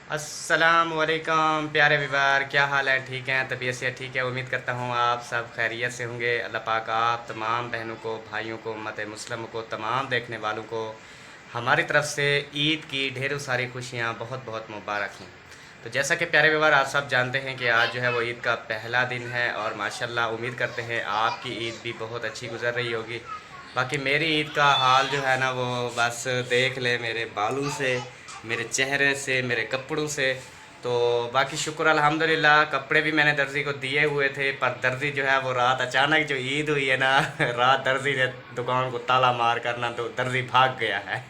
अस्सलामुअलैकुम प्यारे व्यवहार, क्या हाल है? ठीक हैं? तबीयत से ठीक है? उम्मीद करता हूँ आप सब खैरियत से होंगे। अल्लाह पाक आप तमाम बहनों को, भाइयों को, उम्मत मुस्लिम को, तमाम देखने वालों को हमारी तरफ से ईद की ढेरों सारी खुशियाँ बहुत बहुत मुबारक हों। तो जैसा कि प्यारे व्यवहार आप सब जानते हैं कि आज जो है वो ईद का पहला दिन है और माशाल्लाह उम्मीद करते हैं आपकी ईद भी बहुत अच्छी गुजर रही होगी। बाकी मेरी ईद का हाल जो है ना वो बस देख ले मेरे बालों से, मेरे चेहरे से, मेरे कपड़ों से। तो बाकी शुक्र अल्हम्दुलिल्लाह, कपड़े भी मैंने दर्जी को दिए हुए थे, पर दर्जी जो है वो रात अचानक जो ईद हुई है ना रात दर्जी ने दुकान को ताला मार कर ना तो दर्जी भाग गया है।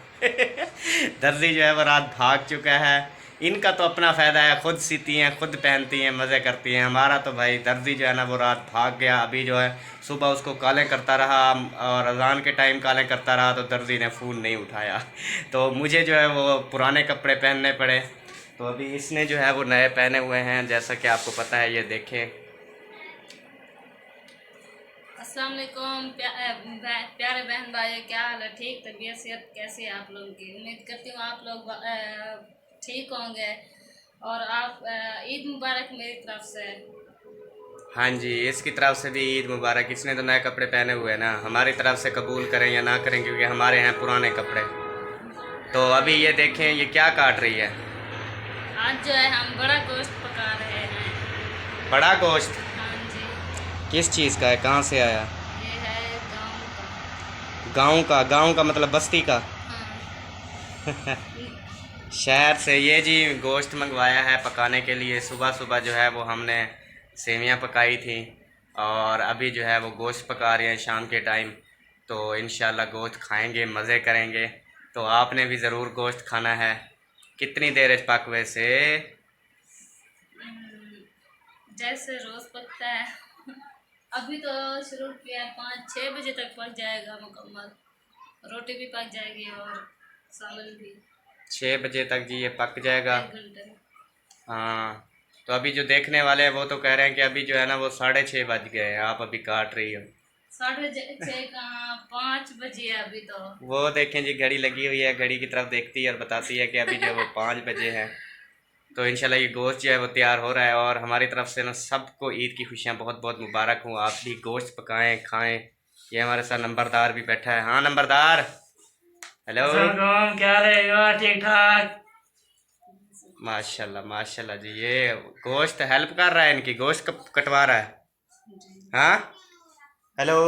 दर्जी जो है वो रात भाग चुका है। इनका तो अपना फ़ायदा है, खुद सीती हैं, खुद पहनती हैं, मज़े करती हैं। हमारा तो भाई दर्जी जो है ना वो रात भाग गया। अभी जो है सुबह उसको कॉलें करता रहा और अजान के टाइम कॉलें करता रहा तो दर्जी ने फ़ोन नहीं उठाया। तो मुझे जो है वो पुराने कपड़े पहनने पड़े। तो अभी इसने जो है वो नए पहने हुए हैं, जैसा कि आपको पता है, ये देखें। अस्सलाम वालेकुम प्यारे बहन भाई, क्या हाल है? ठीक, तबीयत सेहत कैसी है आप लोगों की? उम्मीद करती हूँ आप लोग ठीक होंगे। और आप ईद मुबारक मेरी तरफ से। हाँ जी, इसकी तरफ से भी ईद मुबारक। इसने तो नए कपड़े पहने हुए हैं ना, हमारी तरफ से कबूल करें या ना करें, क्योंकि हमारे हैं पुराने कपड़े। तो अभी ये देखें, ये क्या काट रही है? आज जो है हम बड़ा गोश्त पका रहे हैं। बड़ा गोश्त? हाँ जी। किस चीज़ का है, कहाँ से आया? ये है गाँव का। गांव का? गांव का मतलब बस्ती का? हाँ। शहर से। ये जी गोश्त मंगवाया है पकाने के लिए। सुबह सुबह जो है वो हमने सेवियां पकाई थी और अभी जो है वो गोश्त पका रहे हैं शाम के टाइम। तो इंशाल्लाह गोश्त खाएंगे, मज़े करेंगे। तो आपने भी ज़रूर गोश्त खाना है। कितनी देर पक वैसे? जैसे रोज़ पकता है। अभी तो शुरू किया है, 5-6 बजे तक पक जाएगा मुकम्मल। रोटी भी पक जाएगी और चावल भी। 6 बजे तक जी ये पक जाएगा? 1 घंटे में। हाँ। तो अभी जो देखने वाले हैं वो तो कह रहे हैं कि अभी जो है ना वो 6:30 बज गए हैं, आप अभी काट रही हो। 6:30 कहाँ, 5 बजे है अभी तो। वो देखें जी, घड़ी लगी हुई है, घड़ी की तरफ देखती है और बताती है कि अभी जो है वो 5 बजे है। तो इंशाल्लाह ये गोश्त जो है वो तैयार हो रहा है और हमारी तरफ से ना सबको ईद की खुशियाँ बहुत बहुत मुबारक हूँ। आप भी गोश्त पकाएं, खाएं। ये हमारे साथ नंबरदार भी बैठा है। हाँ नंबरदार, हेलो। अस्सलाम, क्या रहेगा? ठीक ठाक। माशाल्लाह माशाल्लाह जी, ये गोश्त हेल्प कर रहा है, इनकी गोश्त कटवा रहा है। हाँ, हेलो।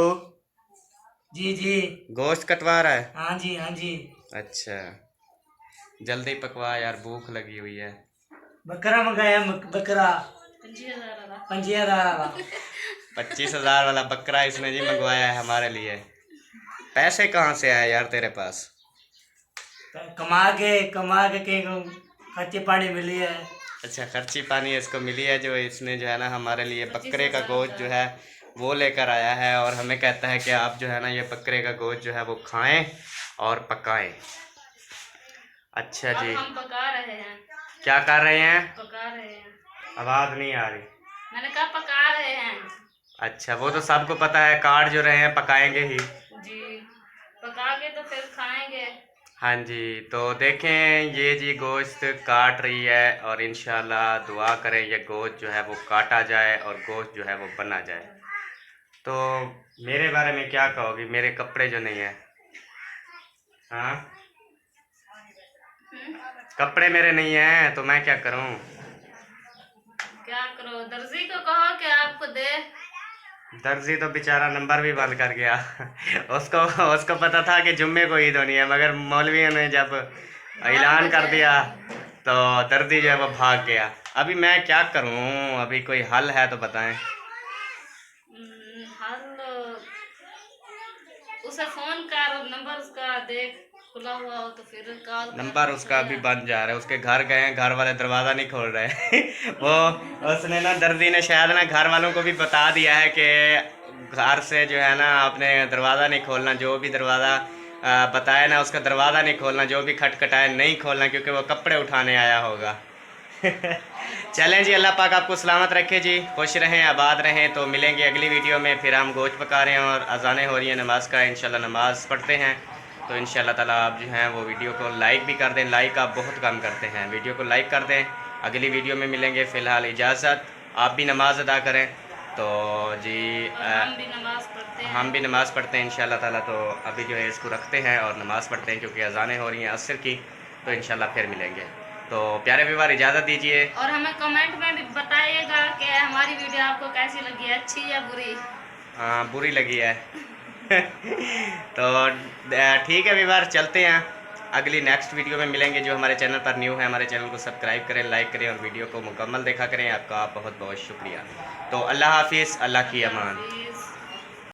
जी जी। गोश्त कटवा रहा है? हाँ जी हाँ जी। अच्छा, जल्दी पकवा यार, भूख लगी हुई है। बकरा मंगाया, बकरा 25,000 वाला। 5000 वाला। 25,000 वाला बकरा इसने जी मंगवाया है हमारे लिए। पैसे कहाँ से आए यार तेरे पास? तो कमा के कहीं को खर्चे पानी मिली है। अच्छा, खर्ची पानी इसको मिली है, जो इसने जो है ना हमारे लिए बकरे का 25,000 गोश्त जो है वो लेकर आया है और हमें कहता है कि आप जो है ना ये बकरे का गोश्त जो है वो खाएं और पकाएं। अच्छा अब जी। हम पका रहे हैं। क्या कर रहे हैं? पका रहे हैं। आवाज़ नहीं आ रही। मैंने कहा पका रहे हैं। अच्छा, वो तो सबको पता है, काट जो रहे हैं पकाएंगे ही। जी। पका के तो फिर खाएंगे। हाँ जी। तो देखें, ये जी गोश्त काट रही है और इंशाल्लाह दुआ करें ये गोश्त जो है वो काटा जाए और गोश्त जो है वो बना जाए। तो मेरे बारे में क्या कहोगी? मेरे कपड़े जो नहीं है। हाँ, कपड़े मेरे नहीं हैं तो मैं क्या करूं? क्या करो, दर्जी को कहो कि आपको दे। दर्जी तो बेचारा नंबर भी बंद कर गया। उसको उसको पता था कि जुम्मे को ईद होनी है, मगर मौलवियों ने जब ऐलान कर दिया तो दर्जी जो है वो भाग गया। अभी मैं क्या करूं? अभी कोई हल है तो बताएं। हल, उसे फोन कर, नंबर उसका देख, खुला हुआ हो तो फिर कॉल कर, नंबर पूछ उसका अभी लिया। बंद जा रहा है, उसके घर गए हैं, घर वाले दरवाज़ा नहीं खोल रहे। वो उसने ना, दर्जी ने शायद ना घर वालों को भी बता दिया है कि घर से जो है ना आपने दरवाज़ा नहीं खोलना, जो भी दरवाज़ा बताए ना उसका दरवाज़ा नहीं खोलना, जो भी खटखटाए नहीं खोलना, क्योंकि वो कपड़े उठाने आया होगा। चलें जी, अल्लाह पाक आपको सलामत रखे जी, खुश रहें, आबाद रहें। तो मिलेंगे अगली वीडियो में। फिर हम गोश्त पका रहे हैं और अजानें हो रही हैं नमाज का, इंशाल्लाह नमाज़ पढ़ते हैं। तो इंशाल्लाह ताला आप जो हैं वो वीडियो को लाइक भी कर दें। लाइक आप बहुत कम करते हैं, वीडियो को लाइक कर दें। अगली वीडियो में मिलेंगे। फ़िलहाल इजाज़त, आप भी नमाज़ अदा करें। तो जी और हम भी नमाज़ पढ़ते हैं। हम भी नमाज़ पढ़ते हैं इंशाल्लाह ताला। तो अभी जो है इसको रखते हैं और नमाज़ पढ़ते हैं क्योंकि अज़ानें हो रही हैं असर की। तो इंशाल्लाह फिर मिलेंगे। तो प्यारे व्यवहार इजाज़त दीजिए। और हमें कमेंट में भी बताइएगा कि हमारी वीडियो आपको कैसी लगी, अच्छी या बुरी। हाँ, बुरी लगी है। तो ठीक है व्यवहार, चलते हैं। अगली नेक्स्ट वीडियो में मिलेंगे। जो हमारे चैनल पर न्यू है, हमारे चैनल को सब्सक्राइब करें, लाइक करें और वीडियो को मुकम्मल देखा करें। आपका बहुत बहुत शुक्रिया। तो अल्लाह हाफिज़, अल्लाह की अमान।